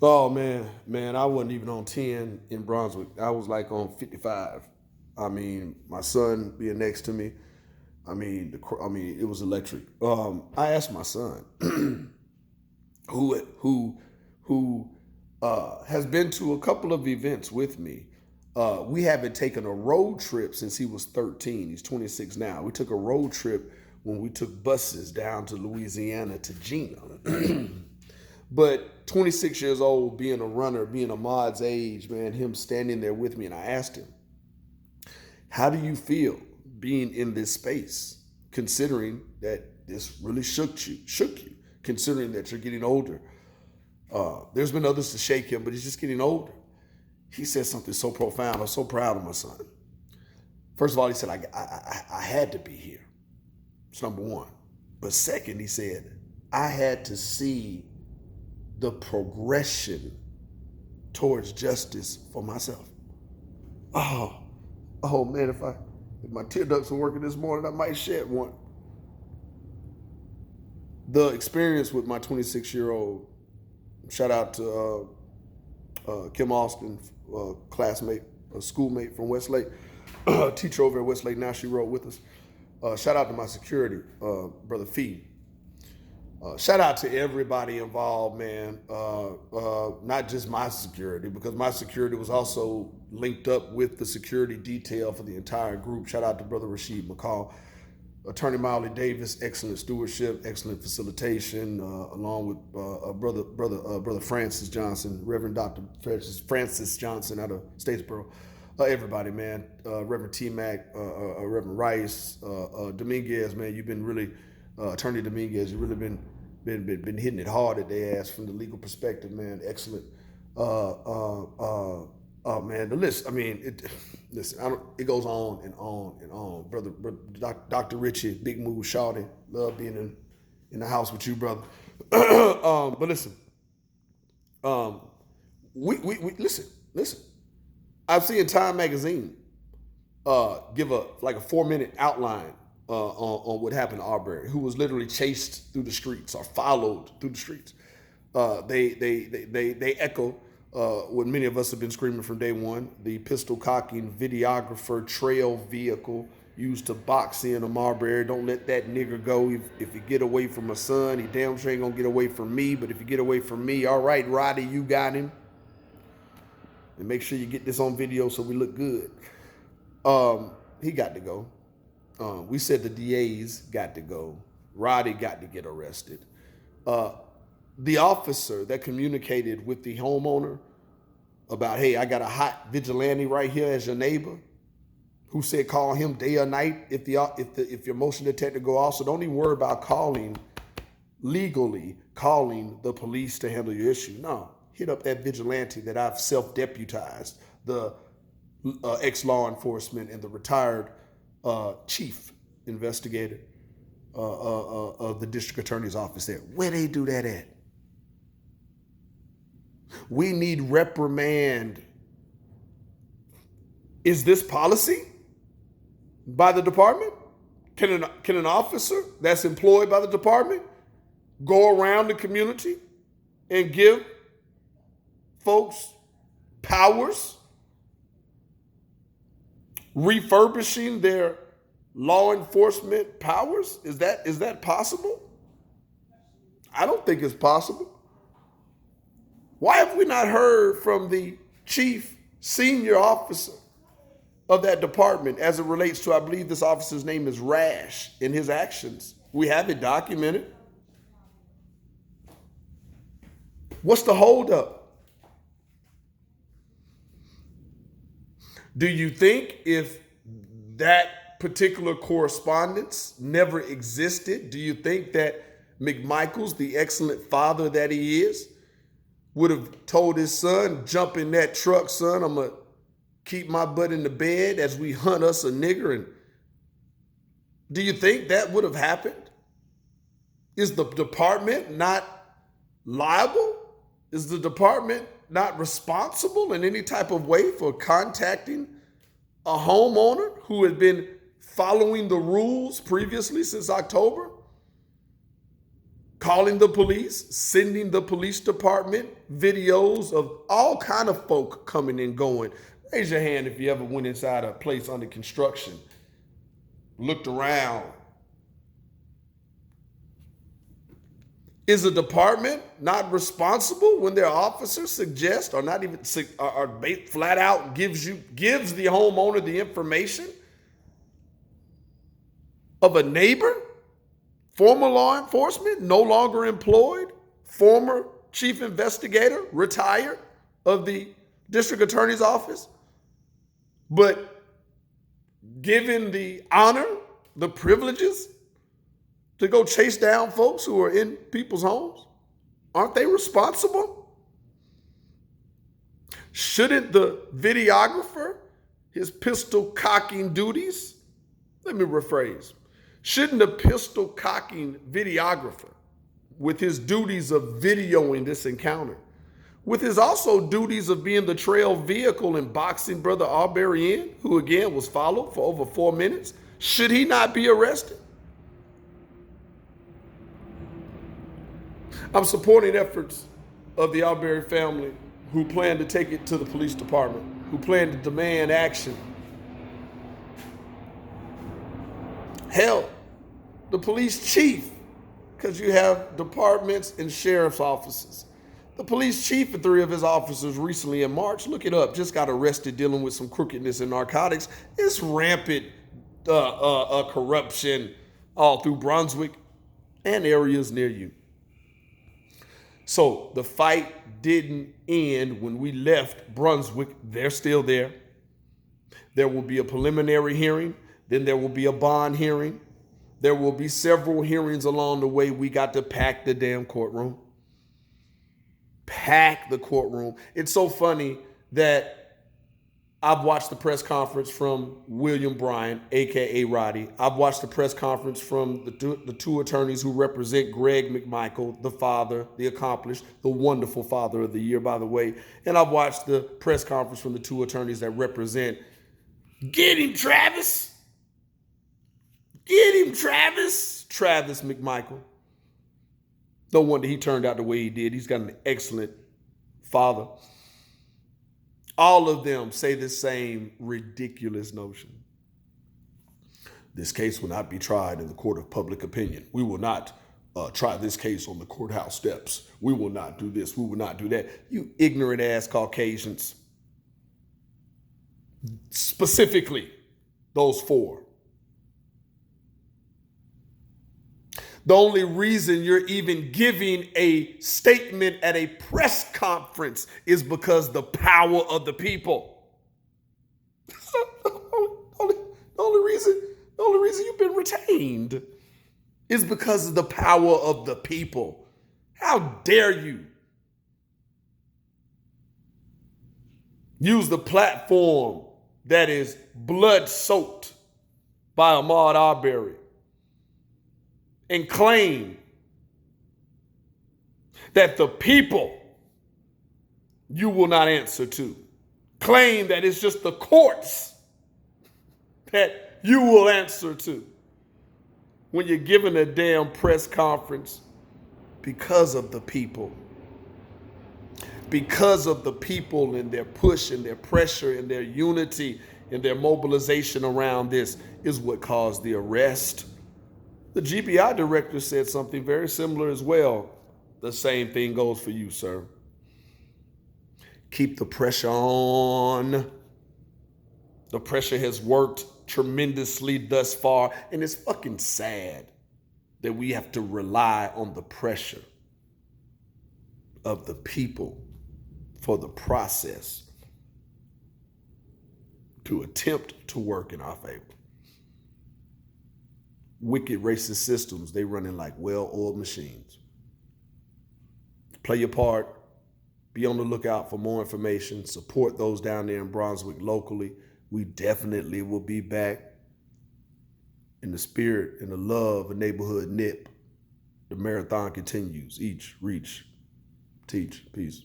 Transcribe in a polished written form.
Oh man, I wasn't even on 10 in Brunswick. I was like on 55. I mean, my son being next to me. I mean, it was electric. I asked my son, who has been to a couple of events with me. We haven't taken a road trip since he was 13. He's 26 now. We took a road trip when we took buses down to Louisiana to Gina. But 26 years old, being a runner, being a mod's age, man, him standing there with me, and I asked him, how do you feel being in this space, considering that this really shook you, considering that you're getting older? There's been others to shake him, but he's just getting older. He said something so profound. I'm so proud of my son. First of all, he said, I had to be here. It's number one. But second, he said, I had to see the progression towards justice for myself. Oh, oh man, if my tear ducts were working this morning, I might shed one. The experience with my 26-year-old, shout out to Kim Austin, classmate, a schoolmate from Westlake, teacher over at Westlake. Now she rode with us. Shout out to my security, Brother Fee. Shout out to everybody involved, man. Not just my security, because my security was also linked up with the security detail for the entire group. Shout out to Brother Rasheed McCall, Attorney Miley Davis, excellent stewardship, excellent facilitation, along with Brother Francis Johnson, Reverend Dr. Francis Johnson out of Statesboro. Everybody, man. Reverend T Mac, Reverend Rice, Dominguez, man. You've been really, Attorney Dominguez, you've really been hitting it hard at their ass from the legal perspective, man. Excellent. Oh man, the list. I mean, listen. It goes on and on and on, brother. Dr. Richie, Big Move, Shawty, love being in the house with you, brother. But listen, we listen. I've seen Time Magazine give a 4-minute outline on what happened to Arbery, who was literally chased through the streets or followed through the streets. They echo what many of us have been screaming from day one: the pistol cocking videographer trail vehicle used to box in a Marbury. Don't let that nigger go. If you get away from my son, he damn sure ain't gonna get away from me. But if you get away from me, all right, Roddy, you got him. And make sure you get this on video so we look good. He got to go. We said the DAs got to go. Roddy got to get arrested. The officer that communicated with the homeowner about, hey, I got a hot vigilante right here as your neighbor, who said call him day or night if your motion detector go off. So don't even worry about legally calling the police to handle your issue. No, hit up that vigilante that I've self-deputized, the ex-law enforcement and the retired chief investigator of the district attorney's office there. Where they do that at? We need reprimand. Is this policy by the department? Can an officer that's employed by the department go around the community and give folks powers, refurbishing their law enforcement powers? Is that possible? I don't think it's possible. Why have we not heard from the chief senior officer of that department as it relates to, I believe this officer's name is Rash, in his actions? We have it documented. What's the holdup? Do you think if that particular correspondence never existed, do you think that McMichaels, the excellent father that he is, would have told his son, jump in that truck, son, I'm going to keep my butt in the bed as we hunt us a nigger? And do you think that would have happened? Is the department not liable? Is the department not responsible in any type of way for contacting a homeowner who had been following the rules previously since October? calling the police, sending the police department videos of all kind of folk coming and going. Raise your hand if you ever went inside a place under construction, looked around. Is a department not responsible when their officers suggest, or not even, or flat out gives the homeowner the information of a neighbor, former law enforcement, no longer employed, former chief investigator, retired of the district attorney's office, but given the honor, the privileges to go chase down folks who are in people's homes? Aren't they responsible? Shouldn't the videographer, his pistol cocking duties, let me rephrase, shouldn't the pistol cocking videographer, with his duties of videoing this encounter, with his also duties of being the trail vehicle and boxing Brother Arbery in, who again was followed for over 4 minutes, should he not be arrested? I'm supporting efforts of the Arbery family who plan to take it to the police department, who plan to demand action. Hell, the police chief, because you have departments and sheriff's offices. The police chief and 3 of his officers recently in March, look it up, just got arrested dealing with some crookedness and narcotics. It's rampant corruption all through Brunswick and areas near you. So the fight didn't end when we left Brunswick. They're still there. There will be a preliminary hearing. Then there will be a bond hearing. There will be several hearings along the way. We got to pack the damn courtroom. Pack the courtroom. It's so funny that I've watched the press conference from William Bryan, a.k.a. Roddy. I've watched the press conference from the 2 attorneys who represent Greg McMichael, the father, the accomplished, the wonderful father of the year, by the way. And I've watched the press conference from the 2 attorneys that represent, get him, Travis. Get him, Travis. Travis McMichael. No wonder he turned out the way he did. He's got an excellent father. All of them say the same ridiculous notion. This case will not be tried in the court of public opinion. We will not try this case on the courthouse steps. We will not do this. We will not do that. You ignorant ass Caucasians. Specifically, those 4. The only reason you're even giving a statement at a press conference is because the power of the people. The only reason you've been retained is because of the power of the people. How dare you use the platform that is blood-soaked by Ahmaud Arbery and claim that the people you will not answer to. Claim that it's just the courts that you will answer to when you're given a damn press conference because of the people. Because of the people and their push and their pressure and their unity and their mobilization around this is what caused the arrest. The GBI director said something very similar as well. The same thing goes for you, sir. Keep the pressure on. The pressure has worked tremendously thus far, and it's fucking sad that we have to rely on the pressure of the people for the process to attempt to work in our favor. Wicked racist systems, they running like well-oiled machines. Play your part. Be on the lookout for more information. Support those down there in Brunswick locally. We definitely will be back in the spirit and the love of neighborhood NIP. The marathon continues. Each, reach, teach. Peace.